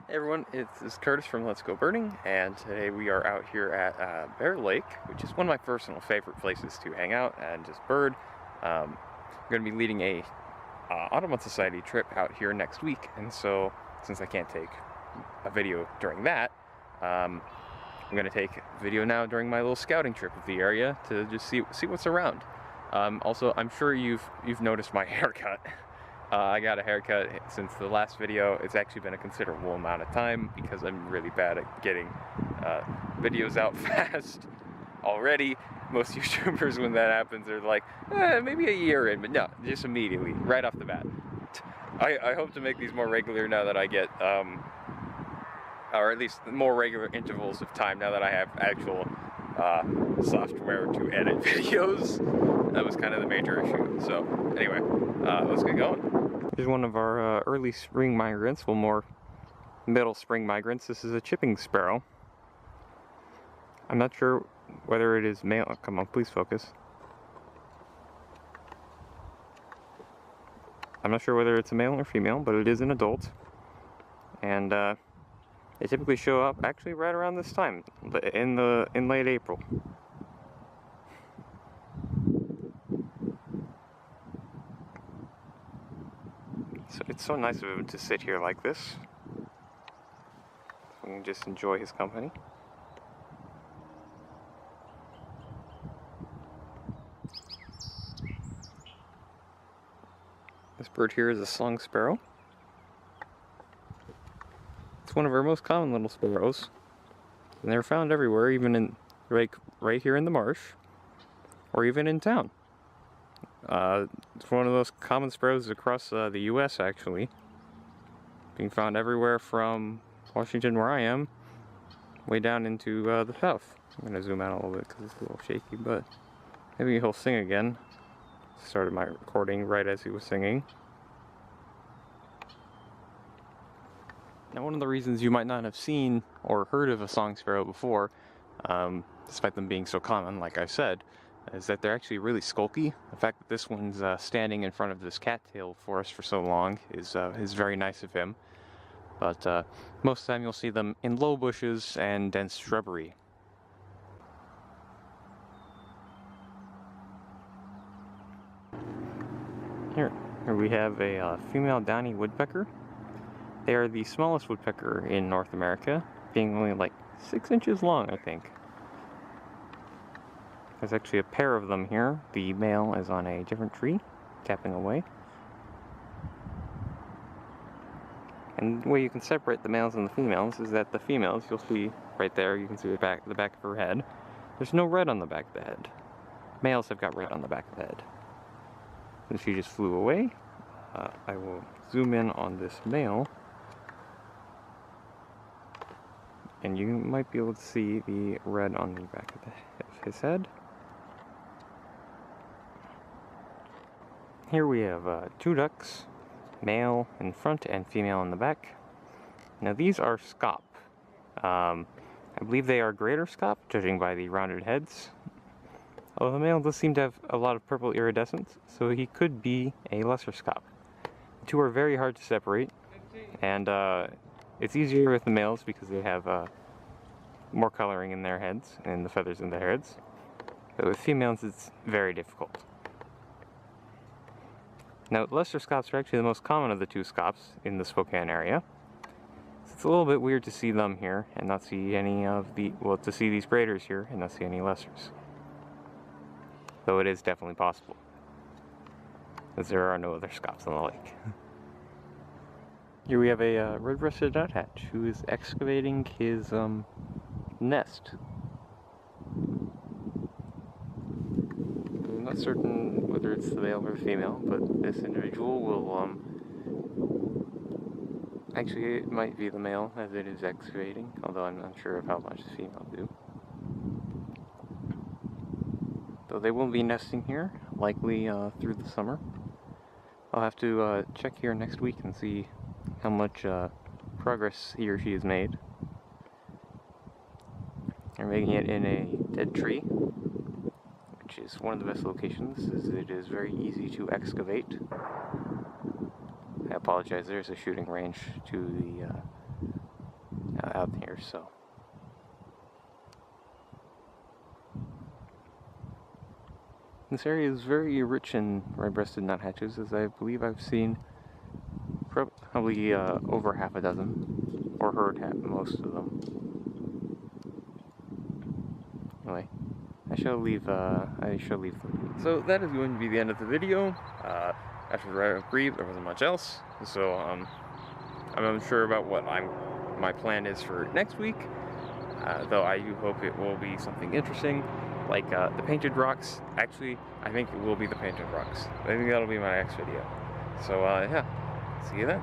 Hey everyone, it's Curtis from Let's Go Birding, and today we are out here at Bear Lake, which is one of my personal favorite places to hang out and just bird. I'm going to be leading a Audubon Society trip out here next week, and so since I can't take a video during that, I'm going to take a video now during my little scouting trip of the area to just see what's around. Also, I'm sure you've noticed my haircut. I got a haircut since the last video. It's actually been a considerable amount of time because I'm really bad at getting videos out fast already. Most YouTubers, when that happens, are like, maybe a year in, but no, just immediately, right off the bat. I hope to make these more regular now that I get, or at least more regular intervals of time now that I have actual software to edit videos. That was kind of the major issue. So anyway, let's get going. Here's one of our early spring migrants, well, more middle spring migrants. This is a chipping sparrow. I'm not sure whether it is male. Oh, come on, please focus. I'm not sure whether it's a male or female, but it is an adult. And they typically show up actually right around this time, in late April. So it's so nice of him to sit here like this. We can just enjoy his company. This bird here is a song sparrow. It's one of our most common little sparrows. And they're found everywhere, even in right here in the marsh, or even in town. It's one of those common sparrows across the U.S. actually, being found everywhere from Washington, where I am, way down into the south. I'm gonna zoom out a little bit because it's a little shaky, but maybe he'll sing again. Started my recording right as he was singing. Now, one of the reasons you might not have seen or heard of a song sparrow before, despite them being so common, like I said, is that they're actually really skulky. The fact that this one's standing in front of this cattail forest for so long is very nice of him. But most of the time you'll see them in low bushes and dense shrubbery. Here we have a female downy woodpecker. They are the smallest woodpecker in North America, being only like 6 inches long, I think. There's actually a pair of them here. The male is on a different tree, tapping away. And the way you can separate the males and the females is that the females, you'll see right there, you can see the back of her head. There's no red on the back of the head. Males have got red on the back of the head. And she just flew away. I will zoom in on this male. And you might be able to see the red on the back of his head. Here we have 2 ducks, male in front and female in the back. Now these are scaup. I believe they are greater scaup, judging by the rounded heads. Although the male does seem to have a lot of purple iridescence, so he could be a lesser scaup. The two are very hard to separate, and it's easier with the males because they have more coloring in their heads and the feathers in their heads. But with females, it's very difficult. Now, lesser scaups are actually the most common of the 2 scaups in the Spokane area. So it's a little bit weird to see them here and not see any of to see these graders here and not see any lessers. Though it is definitely possible, as there are no other scaups on the lake. Here we have a red-breasted nuthatch who is excavating his nest. I'm not certain whether it's the male or the female, but this individual will actually, it might be the male as it is excavating, although I'm not sure of how much the female do. Though they will be nesting here, likely through the summer. I'll have to check here next week and see how much progress he or she has made. They're making it in a dead tree, which is one of the best locations, as it is very easy to excavate. I apologize, there's a shooting range to out here, so. This area is very rich in red-breasted nuthatches, as I believe I've seen probably over half a dozen, or heard most of them. Anyway, I shall leave them. So that is going to be the end of the video. After the Rhino Breed, there wasn't much else, so I'm unsure about what my plan is for next week, though I do hope it will be something interesting, like the painted rocks. Actually, I think it will be the painted rocks. I think that'll be my next video. So yeah, see you then.